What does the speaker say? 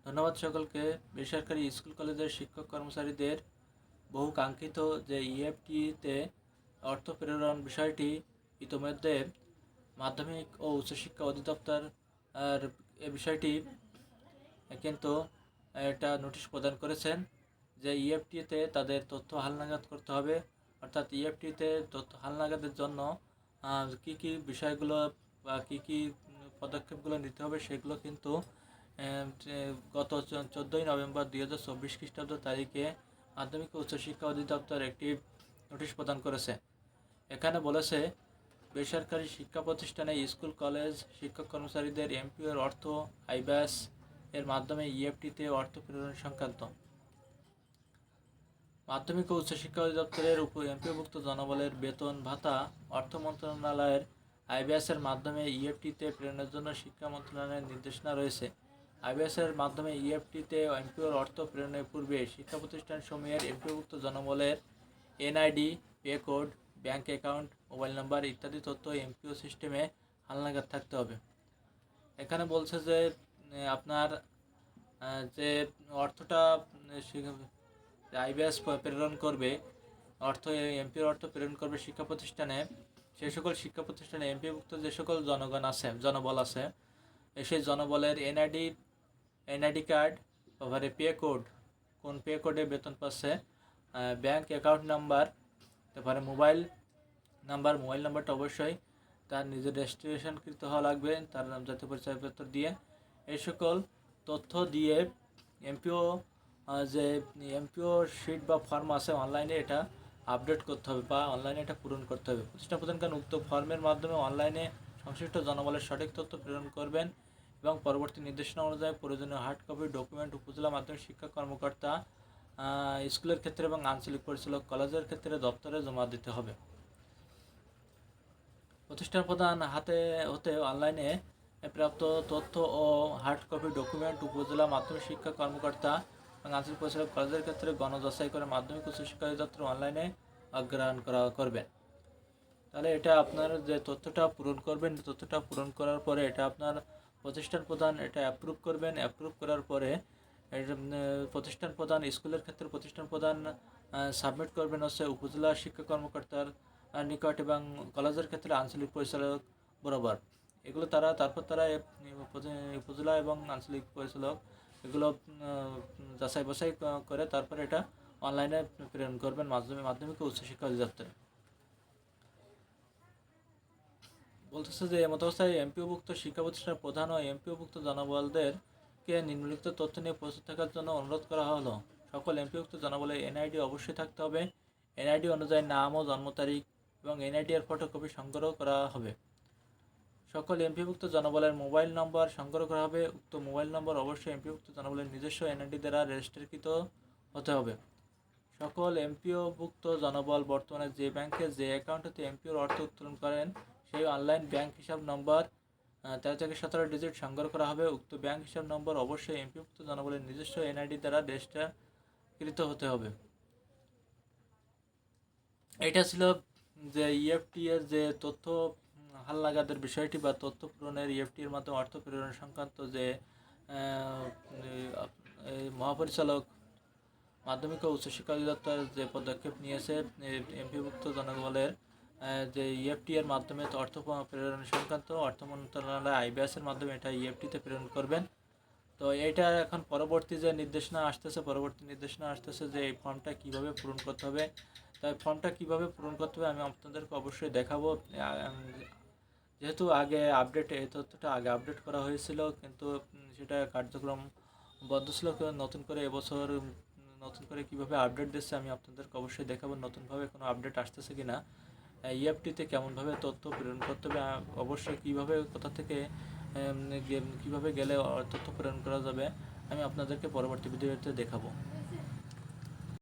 ধন্যবাদ সকলকে। বেসরকারি স্কুল কলেজের শিক্ষক কর্মচারীদের বহু কাঙ্ক্ষিত যে ইএফটিতে অর্থ প্রেরণ বিষয়টি ইতোমধ্যে মাধ্যমিক ও উচ্চশিক্ষা অধিদপ্তর আর এ বিষয়টি কিন্তু একটা নোটিশ প্রদান করেছেন যে ইএফটিতে তাদের তথ্য হালনাগাদ করতে হবে। অর্থাৎ ইএফটিতে তথ্য হালনাগাদের জন্য কি কি বিষয়গুলো বা কি পদক্ষেপগুলো নিতে হবে সেগুলো কিন্তু গত 14ই নভেম্বর 2024 খ্রিস্টাব্দ তারিখে মাধ্যমিক ও উচ্চশিক্ষা অধিদপ্তর একটি নোটিশ প্রদান করেছে। এখানে বলেছে, বেসরকারি শিক্ষা প্রতিষ্ঠানে স্কুল কলেজ শিক্ষক কর্মচারীদের এমপিওর অর্থ আইব্যাস এর মাধ্যমে ইএফটিতে অর্থ প্রেরণ সংক্রান্ত মাধ্যমিক ও উচ্চশিক্ষা অধিদপ্তরের এমপিওভুক্ত জনবলের বেতন ভাতা অর্থ মন্ত্রণালয়ের আইবিএসের মাধ্যমে ইএফটিতে প্রেরণের জন্য শিক্ষা মন্ত্রণালয়ের নির্দেশনা রয়েছে। আইবিএসের মাধ্যমে ইএফটিতে এমপিওর অর্থ প্রেরণের পূর্বে শিক্ষা প্রতিষ্ঠানসমূহের এমপিওভুক্ত জনবলের NID, pay code, bank account, mobile number ইত্যাদি তথ্য এমপিও সিস্টেমে হালনাগাদ থাকতে হবে। এখানে বলছে যে আপনার যে অর্থটা আইবিএস প্রেরণ করবে, এমপির অর্থ প্রেরণ করবে শিক্ষা প্রতিষ্ঠানে, সেই সকল শিক্ষা প্রতিষ্ঠানে এমপিভুক্ত যে সকল জনবল আছে, সেই জনবলের এনআইডি কার্ড, তারপরে পে কোড, কোন পে কোডে বেতন পাচ্ছে, ব্যাংক অ্যাকাউন্ট নাম্বার, তারপরে মোবাইল নাম্বারটা অবশ্যই তার নিজের রেজিস্ট্রেশনকৃত হওয়া লাগবে, তার নাম জাতীয় পরিচয়পত্র দিয়ে। এই সকল তথ্য দিয়ে এমপিও যে এমপিও শিট বা ফর্ম আছে অনলাইনে এটা আপডেট করতে হবে বা অনলাইনে এটা পূরণ করতে হবে। প্রতিষ্ঠান প্রদানকারী উক্ত ফর্মের মাধ্যমে অনলাইনে সংশ্লিষ্ট জনবলের সঠিক তথ্য প্রেরণ করবেন এবং পরবর্তী নির্দেশনা অনুযায়ী প্রয়োজনীয় হার্ড কপি ডকুমেন্ট উপজেলা মাধ্যমিক শিক্ষা কর্মকর্তা, স্কুলের ক্ষেত্রে এবং আঞ্চলিক পরিচালক কলেজের ক্ষেত্রে দপ্তরে জমা দিতে হবে। প্রতিষ্ঠান প্রধান হতে অনলাইনে প্রাপ্ত তথ্য ও হার্ড কপি ডকুমেন্ট উপজেলা মাধ্যমিক শিক্ষা কর্মকর্তা এবং আঞ্চলিক পরিচালক কলেজের ক্ষেত্রে গণযাচাই করে মাধ্যমিক উচ্চশিক্ষা অধিদপ্তর অনলাইনে অগ্রহণ করার তাহলে এটা আপনার যে তথ্যটা পূরণ করবেন, তথ্যটা পূরণ করার পরে এটা আপনার প্রতিষ্ঠান প্রধান এটা অ্যাপ্রুভ করবেন। অ্যাপ্রুভ করার পরে প্রতিষ্ঠান প্রধান, স্কুলের ক্ষেত্রে প্রতিষ্ঠান প্রধান সাবমিট করবেন হচ্ছে উপজেলা শিক্ষা কর্মকর্তার নিকট এবং কলেজের ক্ষেত্রে আঞ্চলিক পরিচালক বরাবর। এগুলো তারপর তারা উপজেলা এবং আঞ্চলিক পরিচালক এগুলো যাচাই বাছাই করে তারপরে এটা অনলাইনে প্রেরণ করবেন মাধ্যমিক ও উচ্চশিক্ষা অধিদপ্তরে। বলতেছে যে এমত অবস্থায় এমপিওভুক্ত শিক্ষা প্রতিষ্ঠানের প্রধান ও এমপিওভুক্ত জনবলদেরকে নিম্নলিখিত তথ্য নিয়ে প্রস্তুত থাকার জন্য অনুরোধ করা হলো। সকল এমপিওভুক্ত জনবলের এনআইডি অবশ্যই থাকতে হবে। এনআইডি অনুযায়ী নাম ও জন্ম তারিখ এবং এনআইডি এর ফটোকপি সংগ্রহ করা হবে। সকল এমপিভুক্ত জনবলের মোবাইল নম্বর সংগ্রহ করা হবে। উক্ত মোবাইল নম্বর অবশ্যই এমপিভুক্ত জনবলের নিজস্ব এনআইডি দ্বারা রেজিস্ট্রিকৃত হতে হবে। সকল এমপিওভুক্ত জনবল বর্তমানে যে ব্যাংকে যে অ্যাকাউন্ট হতে এমপিওর অর্থ উত্তোলন করেন সেই অনলাইন ব্যাংক হিসাব নম্বর 13 থেকে 17 ডিজিট সংগ্রহ করা হবে। উক্ত ব্যাংক হিসাব নম্বর অবশ্যই এমপিভুক্ত জনবলের নিজস্ব এনআইডি দ্বারা রেজিস্ট্রিকৃত হতে হবে। এটা ছিল যে ইএফটি এর যে তথ্য হালনাগাদের বিষয়টি বা তথ্য পূরণের ইএফটি এর মাধ্যমে অর্থ প্রেরণ সংক্রান্ত যে মহাপরিচালক মাধ্যমিক ও উচ্চশিক্ষা অধিদপ্তর যে পদক্ষেপ নিয়েছে এমপিভুক্ত জনবলের যে ইএফটি এর মাধ্যমে অর্থ প্রেরণ সংক্রান্ত অর্থ মন্ত্রণালয় আইবিএসের মাধ্যমে এটা ইএফটিতে প্রেরণ করবেন। তো এটা এখন পরবর্তী নির্দেশনা আসতেছে যে এই ফর্মটা কীভাবে পূরণ করতে হবে। তাই ফর্মটা কীভাবে পূরণ করতে হবে আমি আপনাদেরকে অবশ্যই দেখাবো। যেহেতু এই তথ্যটা আগে আপডেট করা হয়েছিল কিন্তু সেটা কার্যক্রম বন্ধ ছিল, নতুন করে এবছর নতুন করে কীভাবে আপডেট দিচ্ছে আমি আপনাদেরকে অবশ্যই দেখাবো। নতুনভাবে কোনো আপডেট আসতেছে কি না, ইএফটিতে কেমনভাবে তথ্য প্রেরণ করতে হবে, অবশ্যই কোথা থেকে কীভাবে গেলে তথ্য প্রেরণ করা যাবে আমি আপনাদেরকে পরবর্তী ভিডিওতে দেখাবো।